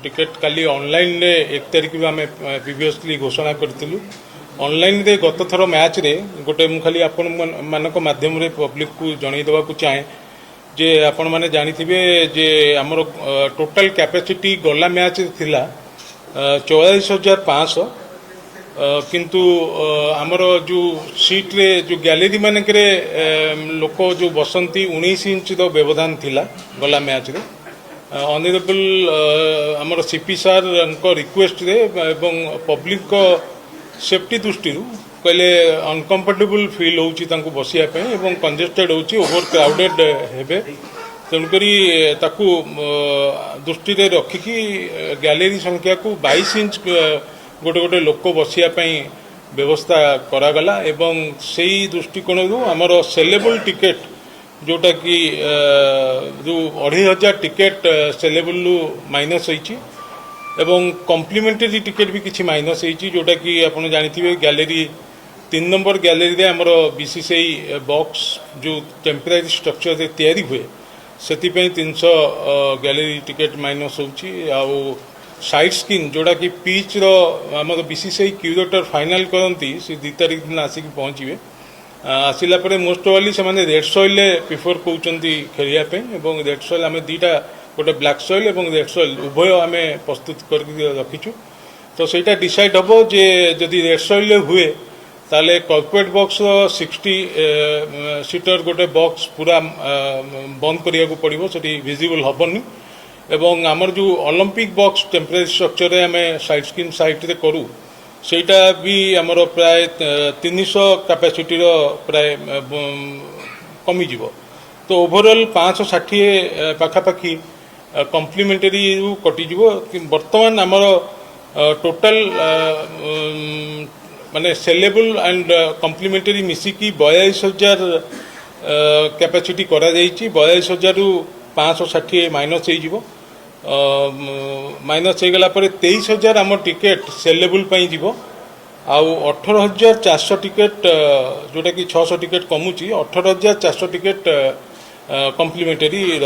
ticket काली online रे 1 तारिख भी आम प्रिवियसली घोषणा करूँ ऑनलाइन रे गत थर मैच रे गोटे मु खाली आपण मानक माध्यम रे पब्लिक को जणई देवा को चाहे जे आपण माने जानिथिबे जे हमर टोटल कैपेसिटी गला मैच थिला 44,500 किंतु आमर जो सीट रे जो गैलरी मानक रे लोक जो बसंती 19 इंच द व्यवधान थिला गला मैच रे ऑनरेबल आमर सीपी सार रिक्वेस्ट रे एवं पब्लिक को सेफ्टी दृष्टि कहले अनकंफर्टेबल फील होची तांको बसिया पे एवं कंजेस्टेड होची ओवर क्राउडेड हेबे तेणुकरी ताकू दृष्टि रे रखिकी गैलरी संख्या को 22 इंच गोटे गोटे लोक बसिया पे व्यवस्था करागला एवं सेही दृष्टिकोण आमर सेलेबल टिकेट जोटा कि जो 2,500 टिकेट सेलेबल माइनस होइची एवं कॉम्प्लीमेंटरी टिकेट भी किसी माइनस होइची जोटा कि आपण जानिथिबे गैलरी 3 नंबर गैलरी रे हमर बीसीसीआई बॉक्स जो टेम्पररी स्ट्रक्चर रे तैयारी हुए सेति पे 300 गैलरी टिकेट माइनस होची आउ साइड स्क्रीन जोटा कि पिच रो हमर बीसीसीआई क्यूरेटर फाइनल करंती से 2 तारिख दिन आसिक पहुंचीबे आसिला परे मोस्ट वाली से माने रेड सॉइल प्रिफर कौचंती खेलिया पे एवं रेड सॉइल आमे दीटा गोटे ब्लैक सॉइल एवं रेड सॉइल उभय आमे प्रस्तुत करके रखिछु तो सेटा डिसाइड हबो जे जदि रेड सॉइल हुए ताले कॉर्पोरेट बॉक्स 60 सीटर गोटे बॉक्स पूरा बंद करिया को पड़िबो सेठी विजिबल हबनी एवं आमर जो ओलंपिक बॉक्स टेम्पररी स्ट्रक्चर रे आमे साइड स्क्रीन साइड रे करू सेटा भी आमर प्राय 300 कैपेसिटी रो प्राय कमी जीवो तो ओवरऑल 560 पाखापाखी कॉम्प्लीमेंटरी कटि जीवो वर्तमान आमर टोटल माने सेलेबल एंड कॉम्प्लीमेंटरी मिसिकी 42,000 कैपेसिटी करा जाइछि 42,000 रु 560 माइनस हो जीवो माइनस हो गला पर 23,000 आम टिकेट सेलेबल पाई जीवो आउ 18,400 टिकेट जोटा कि 600 टिकेट कमुची 18,400 टिकेट कॉम्प्लीमेंटरी